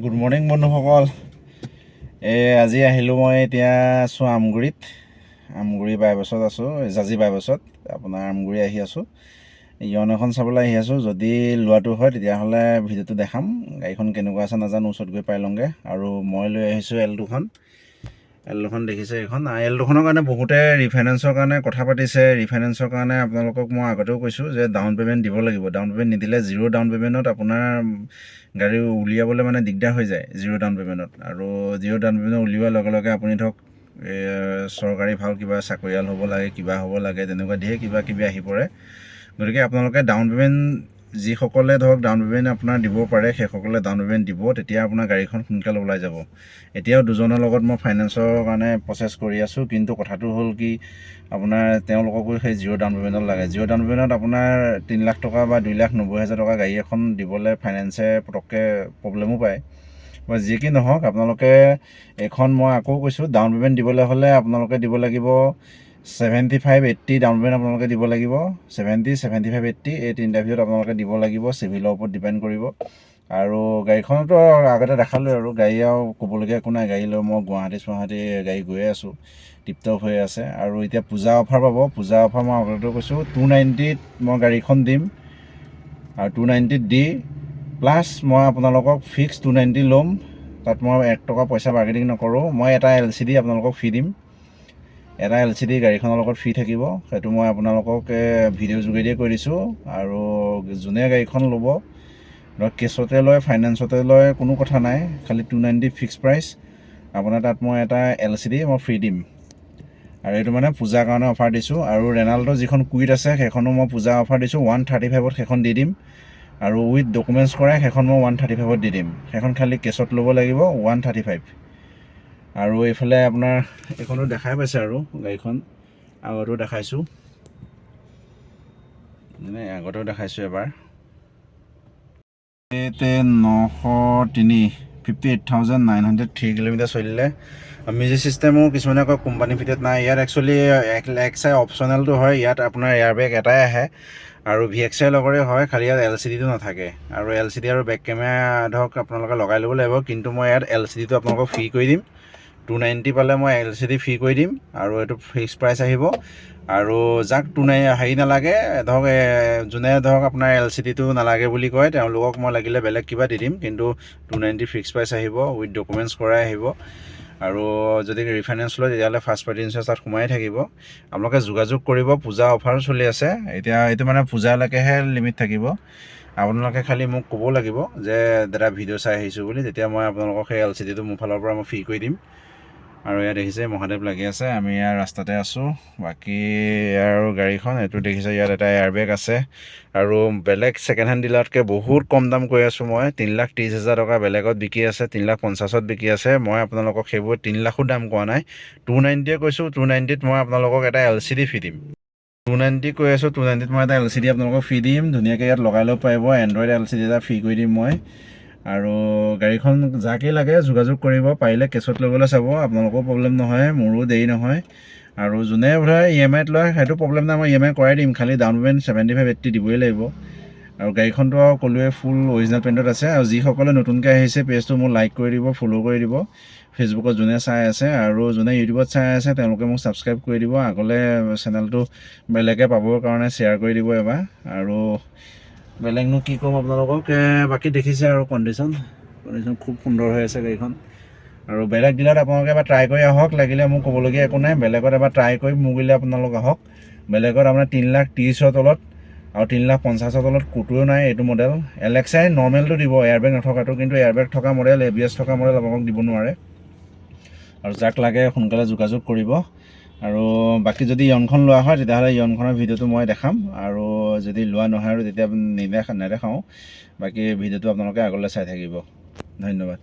Good morning বন্ধুসকল। আজি আহিলোঁ মই এতিয়া আছোঁ আমগুৰি বাইপাছত আছোঁ, জাজি বাইপাছত আপোনাৰ আমগুৰি আহি আছোঁ। ইয়ন এখন চাবলৈ আহি আছোঁ। যদি লোৱাটো হয় তেতিয়াহ'লে ভিডিঅ'টো দেখাম। গাড়ীখন কেনেকুৱা আছে নাজানো, ওচৰত গৈ পাই লওঁগৈ। আৰু মই লৈ আহিছোঁ এল্টোখন দেখিছে। এইখন এল্টোখনৰ কাৰণে বহুতে ৰিফাইনেন্সৰ কাৰণে কথা পাতিছে। ৰিফাইনেন্সৰ কাৰণে আপোনালোকক মই আগতেও কৈছোঁ যে ডাউন পে'মেণ্ট দিব লাগিব। ডাউন পে'মেণ্ট নিদিলে জিৰ' ডাউন পে'মেণ্টত আপোনাৰ গাড়ী উলিয়াবলৈ মানে দিগদাৰ হৈ যায় জিৰ' ডাউন পে'মেণ্টত। আৰু জিৰ' ডাউন পে'মেণ্ট উলিওৱাৰ লগে লগে আপুনি ধৰক চৰকাৰী ভাল কিবা চাকৰিয়াল হ'ব লাগে, কিবা হ'ব লাগে, তেনেকুৱা ধেৰ কিবা কিবি আহি পৰে। গতিকে আপোনালোকে ডাউন পে'মেণ্ট যিসকলে ধৰক ডাউন পে'মেণ্ট আপোনাৰ দিব পাৰে সেইসকলে ডাউন পে'মেণ্ট দিব, তেতিয়া আপোনাৰ গাড়ীখন সোনকালে ওলাই যাব। এতিয়াও দুজনৰ লগত মই ফাইনেন্সৰ কাৰণে প্ৰচেছ কৰি আছোঁ, কিন্তু কথাটো হ'ল কি আপোনাৰ তেওঁলোককো সেই জিৰ' ডাউন পে'মেণ্টত লাগে। জিৰ' ডাউন পে'মেণ্টত আপোনাৰ 3 লাখ টকা বা 2,90,000 টকা গাড়ী এখন দিবলৈ ফাইনেন্সে পটককৈ প্ৰব্লেমো পায়। বা যি কি নহওক, আপোনালোকে এইখন মই আকৌ কৈছোঁ, ডাউন পে'মেণ্ট দিবলৈ হ'লে আপোনালোকে দিব লাগিব 75-80 ডাউন পে'মেণ্ট আপোনালোকে দিব লাগিব। 70, 75, 80 এই তিনিটাৰ ভিতৰত আপোনালোকে দিব লাগিব। চিভিলৰ ওপৰত ডিপেণ্ড কৰিব। আৰু গাড়ীখনতো আগতে দেখালোঁ আৰু গাড়ী আৰু ক'বলগীয়া একো নাই। গাড়ী লৈ মই গুৱাহাটী গাড়ী গৈয়ে আছোঁ, টিপটপ হৈ আছে। আৰু এতিয়া পূজা অফাৰ পাব। পূজা অফাৰ মই আগতে কৈছোঁ 290ত মই গাড়ীখন দিম। আৰু 290ত দি প্লাছ মই আপোনালোকক ফিক্স 290 ল'ম। তাত মই 1 টকা পইচা বাৰ্গেনিং নকৰোঁ। মই এটা LCD আপোনালোকক ফ্ৰী দিম। এটা LCD গাড়ীখনৰ লগত ফ্ৰী থাকিব। সেইটো মই আপোনালোকক ভিডিঅ' যোগেদিয়ে কৈ দিছোঁ। আৰু যোনে গাড়ীখন ল'ব, ধৰক কেছতে লয়, ফাইনেন্সতে লয়, কোনো কথা নাই। খালি 290 ফিক্স প্ৰাইচ। আপোনাৰ তাত মই এটা LCD মই ফ্ৰী দিম। আৰু এইটো মানে পূজাৰ কাৰণে অফাৰ দিছোঁ। আৰু ৰেনাল্টৰ যিখন কুইড আছে সেইখনো মই পূজা অফাৰ দিছোঁ। 135ত সেইখন দি দিম। আৰু উইথ ডকুমেণ্টছ কৰাই সেইখন মই 135ত দি দিম। সেইখন খালি কেছত ল'ব লাগিব 135। আৰু এইফালে আপোনাৰ এইখনো দেখাই পাইছে আৰু গাড়ীখন আগতেও দেখাইছোঁ, আগতেও দেখাইছোঁ এবাৰ। 903 58,903 কিলোমিটাৰ চলিলে। মিউজিক চিষ্টেমো কিছুমানে কয় কোম্পানী ভিতৰত নাই। ইয়াত একচুৱেলি এক্সাই অপশ্যনেলটো হয়। ইয়াত আপোনাৰ এয়াৰবেগ এটাই আহে আৰু VXI লগৰে হয়, খালি ইয়াত LCDটো নাথাকে। আৰু LCD আৰু বেক কেমেৰা ধৰক আপোনালোকে লগাই ল'ব লাগিব। কিন্তু মই ইয়াত LCDটো আপোনালোকক ফ্ৰী কৰি দিম। 290 পালে মই LCD ফ্ৰী কৰি দিম। আৰু এইটো ফিক্স প্ৰাইচ আহিব। আৰু যাক হেৰি নালাগে, ধৰক যোনে ধৰক আপোনাৰ LCDটো নালাগে বুলি কয়, তেওঁলোকক মই লাগিলে বেলেগ কিবা দি দিম। কিন্তু 290 ফিক্স প্ৰাইচ আহিব, উইথ ডকুমেণ্টছ কৰাই আহিব। আৰু যদি ৰিফাইনেন্স লয় তেতিয়াহ'লে ফাৰ্ষ্ট পাৰ্টি ইঞ্চুৰেঞ্চ তাত সোমাই থাকিব। আপোনালোকে যোগাযোগ কৰিব। পূজা অফাৰো চলি আছে এতিয়া। এইটো মানে পূজালৈকেহে লিমিট থাকিব। আপোনালোকে খালি মোক ক'ব লাগিব যে দাদা ভিডিঅ' চাই আহিছোঁ বুলি, তেতিয়া মই আপোনালোকক সেই LCDটো মোৰ ফালৰ পৰা মই ফ্ৰী কৰি দিম। আৰু ইয়াত দেখিছে মহাদেৱ লাগি আছে। আমি ইয়াৰ ৰাস্তাতে আছোঁ। বাকী আৰু গাড়ীখন এইটো দেখিছে, ইয়াত এটা এয়াৰবেগ আছে। আৰু বেলেগ ছেকেণ্ড হেণ্ড ডিলাৰতকৈ বহুত কম দাম কৈ আছোঁ মই। 3,30,000 টকা বেলেগত বিকি আছে, 3,50,000ত বিকি আছে। মই আপোনালোকক সেইবোৰ 3 লাখো দাম কোৱা নাই, 290য়ে কৈছোঁ। 290ত মই আপোনালোকক এটা LCD ফ্ৰী দিম। 290 কৈ আছোঁ, 290ত মই এটা LCD আপোনালোকক ফ্ৰী দিম। ধুনীয়াকৈ ইয়াত লগাই ল'ব পাৰিব। এণ্ড্ৰইড LCD এটা ফ্ৰী কৰি দিম মই। আৰু গাড়ীখন যাকেই লাগে যোগাযোগ কৰিব। পাৰিলে কেছত ল'বলৈ চাব, আপোনালোকৰো প্ৰব্লেম নহয়, মোৰো দেৰি নহয়। আৰু যোনে বোধহয় EMIত লয় সেইটো প্ৰব্লেম নাই, মই EMI কৰাই দিম। খালি ডাউন পে'মেণ্ট 75-80 দিবই লাগিব। আৰু গাড়ীখনটো আৰু ক'লোৱে ফুল অৰিজিনেল পেইণ্টত আছে। আৰু যিসকলে নতুনকৈ আহিছে পেজটো মোৰ লাইক কৰি দিব, ফ'ল' কৰি দিব। ফেচবুকত যোনে চাই আছে আৰু যোনে ইউটিউবত চাই আছে তেওঁলোকে মোক ছাবস্ক্ৰাইব কৰি দিব। আগলৈ চেনেলটো বেলেগে পাবৰ কাৰণে শ্বেয়াৰ কৰি দিব এবাৰ। আৰু বেলেগনো কি ক'ম আপোনালোকক, বাকী দেখিছে আৰু কণ্ডিশ্যন খুব সুন্দৰ হৈ আছে গাড়ীখন। আৰু বেলেগ ডিলাৰত আপোনালোকে এবাৰ ট্ৰাই কৰি আহক। লাগিলে মোক ক'বলগীয়া একো নাই, বেলেগত এবাৰ ট্ৰাই কৰি মোক দিলে আপোনালোক আহক। বেলেগত আপোনাৰ 3,30,000 তলত আৰু 3,50,000 তলত ক'তোও নাই এইটো মডেল। LXI নৰ্মেলটো দিব, এয়াৰবেগ নথকাটো। কিন্তু এয়াৰবেগ থকা মডেল, ABS থকা মডেল আপোনালোক দিব নোৱাৰে। আৰু যাক লাগে সোনকালে যোগাযোগ কৰিব। আৰু বাকী যদি ইয়নখন লোৱা হয় তেতিয়াহ'লে ইয়নখনৰ ভিডিঅ'টো মই দেখাম। আৰু যদি লোৱা নহয় আৰু তেতিয়া নেদেখাওঁ। বাকী ভিডিঅ'টো আপোনালোকে আগলৈ চাই থাকিব। ধন্যবাদ।